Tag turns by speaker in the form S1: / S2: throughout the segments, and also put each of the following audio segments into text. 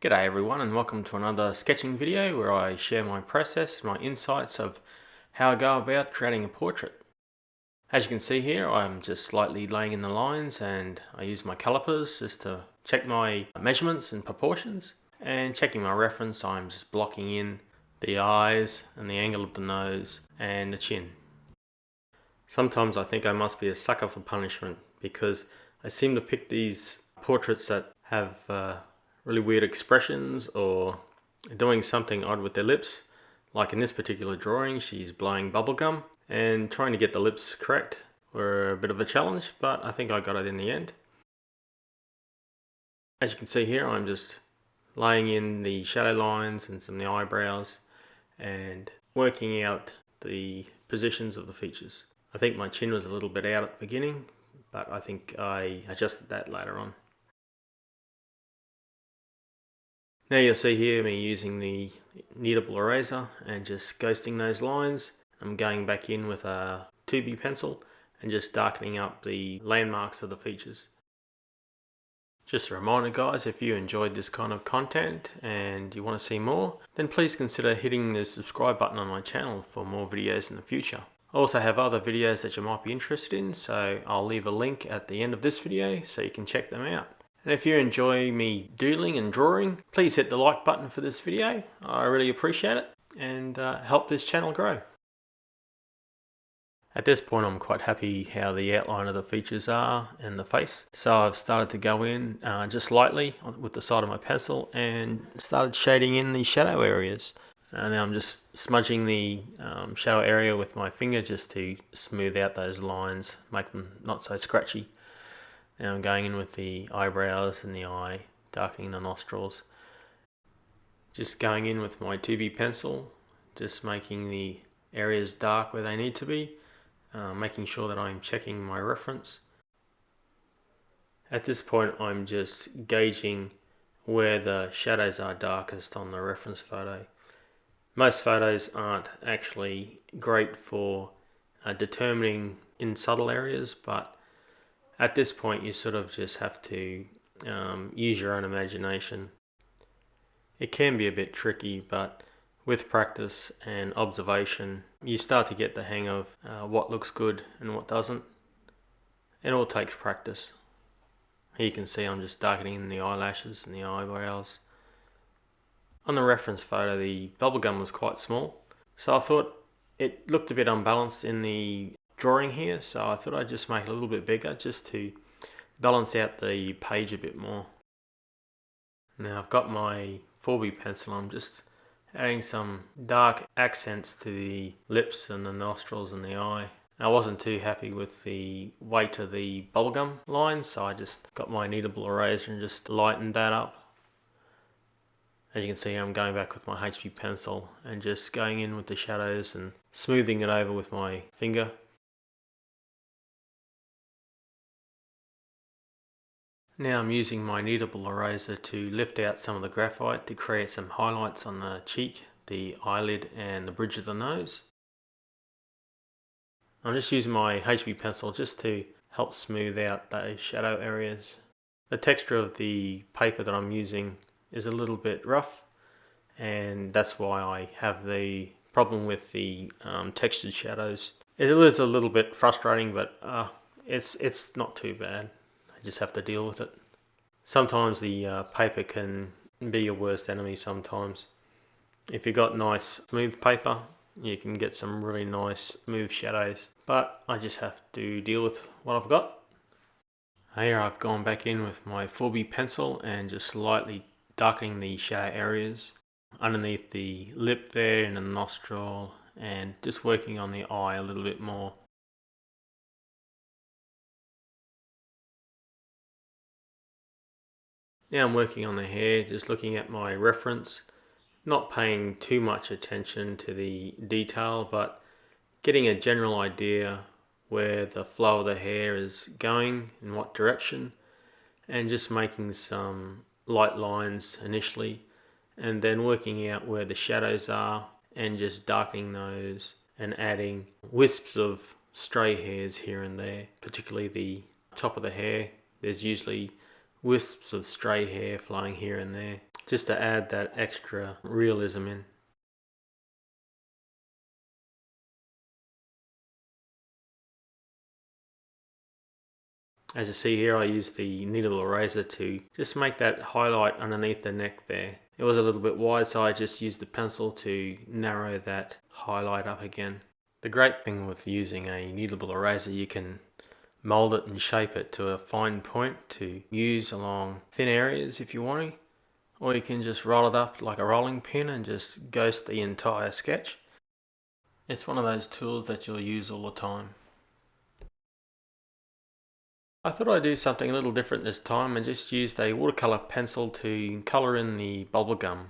S1: G'day everyone, and welcome to another sketching video where I share my process, my insights of how I go about creating a portrait. As you can see here, I'm just slightly laying in the lines and I use my calipers just to check my measurements and proportions. And checking my reference, I'm just blocking in the eyes and the angle of the nose and the chin. Sometimes I think I must be a sucker for punishment because I seem to pick these portraits that have really weird expressions or doing something odd with their lips. Like in this particular drawing, she's blowing bubblegum, and trying to get the lips correct were a bit of a challenge, but I think I got it in the end. As you can see here, I'm just laying in the shadow lines and some of the eyebrows and working out the positions of the features. I think my chin was a little bit out at the beginning, but I think I adjusted that later on. Now you'll see here me using the kneadable eraser and just ghosting those lines. I'm going back in with a 2B pencil and just darkening up the landmarks of the features. Just a reminder guys, if you enjoyed this kind of content and you want to see more, then please consider hitting the subscribe button on my channel for more videos in the future. I also have other videos that you might be interested in, so I'll leave a link at the end of this video so you can check them out. And if you enjoy me doodling and drawing, please hit the like button for this video. I really appreciate it and help this channel grow. At this point I'm quite happy how the outline of the features are and the face. So I've started to go in just lightly with the side of my pencil and started shading in the shadow areas. And now I'm just smudging the shadow area with my finger just to smooth out those lines, make them not so scratchy. Now I'm going in with the eyebrows and the eye, darkening the nostrils. Just going in with my 2B pencil, just making the areas dark where they need to be, making sure that I'm checking my reference. At this point I'm just gauging where the shadows are darkest on the reference photo. Most photos aren't actually great for determining in subtle areas, but at this point you sort of just have to use your own imagination. It can be a bit tricky, but with practice and observation you start to get the hang of what looks good and what doesn't. It all takes practice. Here you can see I'm just darkening in the eyelashes and the eyebrows. On the reference photo the bubblegum was quite small, so I thought it looked a bit unbalanced in the drawing here, so I thought I'd just make it a little bit bigger just to balance out the page a bit more. Now I've got my 4B pencil, I'm just adding some dark accents to the lips and the nostrils and the eye. I wasn't too happy with the weight of the bubblegum line, so I just got my kneadable eraser and just lightened that up. As you can see, I'm going back with my HB pencil and just going in with the shadows and smoothing it over with my finger. Now I'm using my kneadable eraser to lift out some of the graphite to create some highlights on the cheek, the eyelid and the bridge of the nose. I'm just using my HB pencil just to help smooth out those shadow areas. The texture of the paper that I'm using is a little bit rough, and that's why I have the problem with the textured shadows. It is a little bit frustrating, but it's not too bad. I just have to deal with it. Sometimes the paper can be your worst enemy sometimes. If you've got nice smooth paper, you can get some really nice smooth shadows, but I just have to deal with what I've got. Here I've gone back in with my 4B pencil and just slightly darkening the shadow areas underneath the lip there and the nostril, and just working on the eye a little bit more. Now I'm working on the hair, just looking at my reference, not paying too much attention to the detail, but getting a general idea where the flow of the hair is going, in what direction, and just making some light lines initially, and then working out where the shadows are and just darkening those and adding wisps of stray hairs here and there, particularly the top of the hair. There's usually wisps of stray hair flowing here and there. just to add that extra realism in. As you see here, I used the kneadable eraser to just make that highlight underneath the neck there. It was a little bit wide, so I just used the pencil to narrow that highlight up again. The great thing with using a kneadable eraser, you can mold it and shape it to a fine point to use along thin areas if you want to, or you can just roll it up like a rolling pin and just ghost the entire sketch. It's one of those tools that you'll use all the time. I thought I'd do something a little different this time and just used a watercolour pencil to colour in the bubblegum.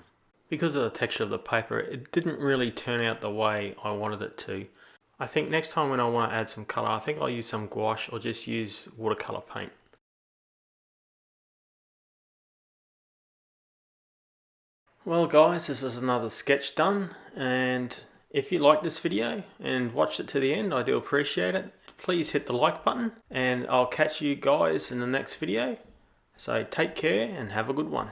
S1: Because of the texture of the paper, it didn't really turn out the way I wanted it to. I think next time when I want to add some colour, I think I'll use some gouache or just use watercolour paint. Well guys, this is another sketch done, and if you liked this video and watched it to the end, I do appreciate it. Please hit the like button, and I'll catch you guys in the next video. So take care and have a good one.